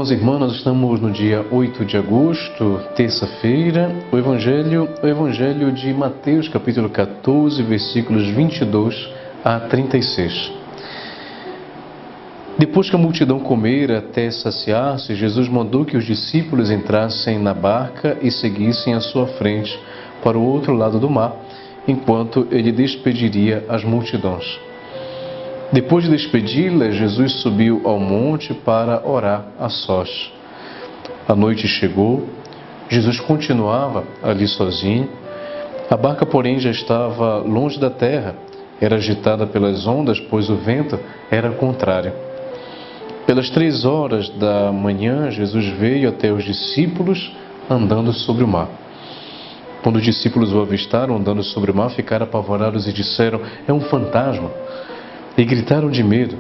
irmãos e irmãs, nós estamos no dia 8 de agosto, terça-feira, o Evangelho de Mateus, capítulo 14, versículos 22 a 36. Depois que a multidão comera até saciar-se, Jesus mandou que os discípulos entrassem na barca e seguissem à sua frente para o outro lado do mar, enquanto ele despediria as multidões. Depois de despedi-las, Jesus subiu ao monte para orar a sós. A noite chegou, Jesus continuava ali sozinho. A barca, porém, já estava longe da terra, era agitada pelas ondas, pois o vento era contrário. Pelas 3 horas da manhã, Jesus veio até os discípulos andando sobre o mar. Quando os discípulos o avistaram andando sobre o mar, ficaram apavorados e disseram: "É um fantasma!" E gritaram de medo.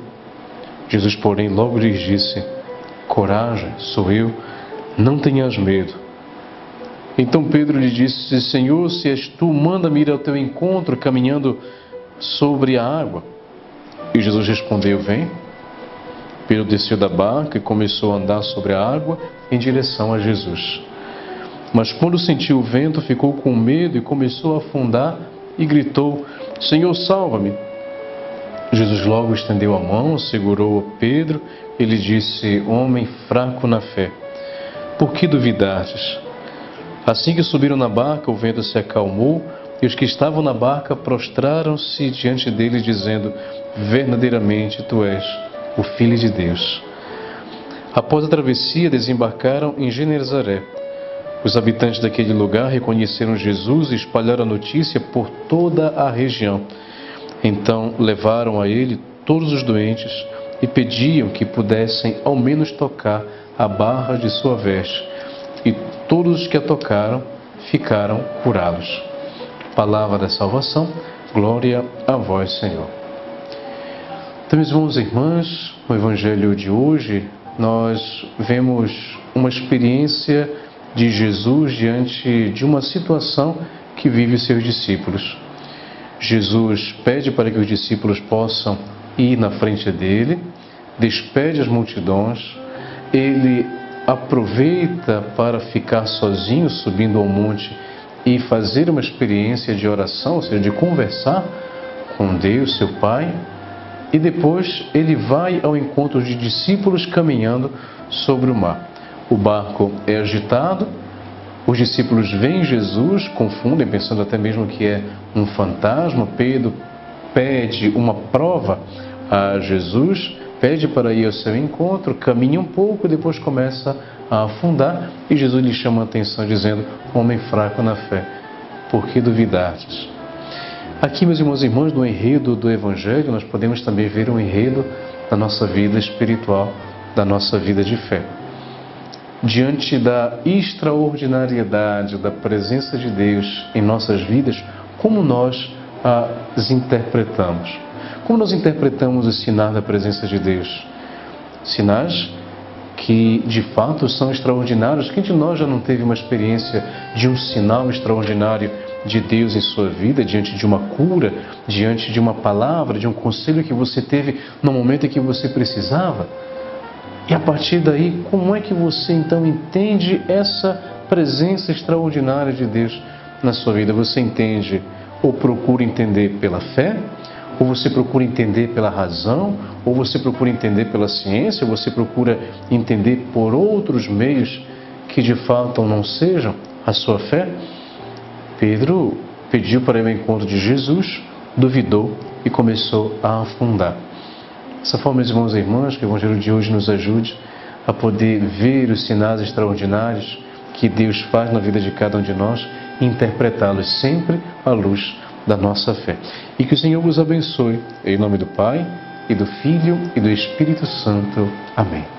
Jesus, porém, logo lhes disse: "Coragem, sou eu, não tenhas medo." Então Pedro lhe disse: "Senhor, se és tu, manda-me ir ao teu encontro, caminhando sobre a água." E Jesus respondeu: "Vem." Pedro desceu da barca e começou a andar sobre a água em direção a Jesus. Mas quando sentiu o vento, ficou com medo e começou a afundar e gritou: "Senhor, salva-me!" Jesus logo estendeu a mão, segurou Pedro e lhe disse: "Homem fraco na fé, por que duvidastes?" Assim que subiram na barca, o vento se acalmou e os que estavam na barca prostraram-se diante dele, dizendo: "Verdadeiramente tu és o Filho de Deus." Após a travessia, desembarcaram em Genezaré. Os habitantes daquele lugar reconheceram Jesus e espalharam a notícia por toda a região. Então levaram a ele todos os doentes e pediam que pudessem ao menos tocar a barra de sua veste. E todos os que a tocaram ficaram curados. Palavra da salvação, glória a vós, Senhor. Então, meus irmãos e irmãs, no Evangelho de hoje, nós vemos uma experiência de Jesus diante de uma situação que vive seus discípulos. Jesus pede para que os discípulos possam ir na frente dele, despede as multidões, ele aproveita para ficar sozinho subindo ao monte e fazer uma experiência de oração, ou seja, de conversar com Deus, seu Pai, e depois ele vai ao encontro de discípulos caminhando sobre o mar. O barco é agitado, os discípulos veem Jesus, confundem, pensando até mesmo que é um fantasma. Pedro pede uma prova a Jesus, pede para ir ao seu encontro, caminha um pouco e depois começa a afundar. E Jesus lhe chama a atenção dizendo: "Homem fraco na fé, por que duvidastes?" Aqui, meus irmãos e irmãs, no enredo do Evangelho, nós podemos também ver um enredo da nossa vida espiritual, da nossa vida de fé. Diante da extraordinariedade da presença de Deus em nossas vidas, como nós as interpretamos? Como nós interpretamos os sinais da presença de Deus? Sinais que de fato são extraordinários. Quem de nós já não teve uma experiência de um sinal extraordinário de Deus em sua vida, diante de uma cura, diante de uma palavra, de um conselho que você teve no momento em que você precisava? E a partir daí, como é que você então entende essa presença extraordinária de Deus na sua vida? Você entende ou procura entender pela fé? Ou você procura entender pela razão? Ou você procura entender pela ciência? Ou você procura entender por outros meios que de fato não sejam a sua fé? Pedro pediu para ir ao encontro de Jesus, duvidou e começou a afundar. Dessa forma, meus irmãos e irmãs, que o Evangelho de hoje nos ajude a poder ver os sinais extraordinários que Deus faz na vida de cada um de nós e interpretá-los sempre à luz da nossa fé. E que o Senhor vos abençoe, em nome do Pai, e do Filho, e do Espírito Santo. Amém.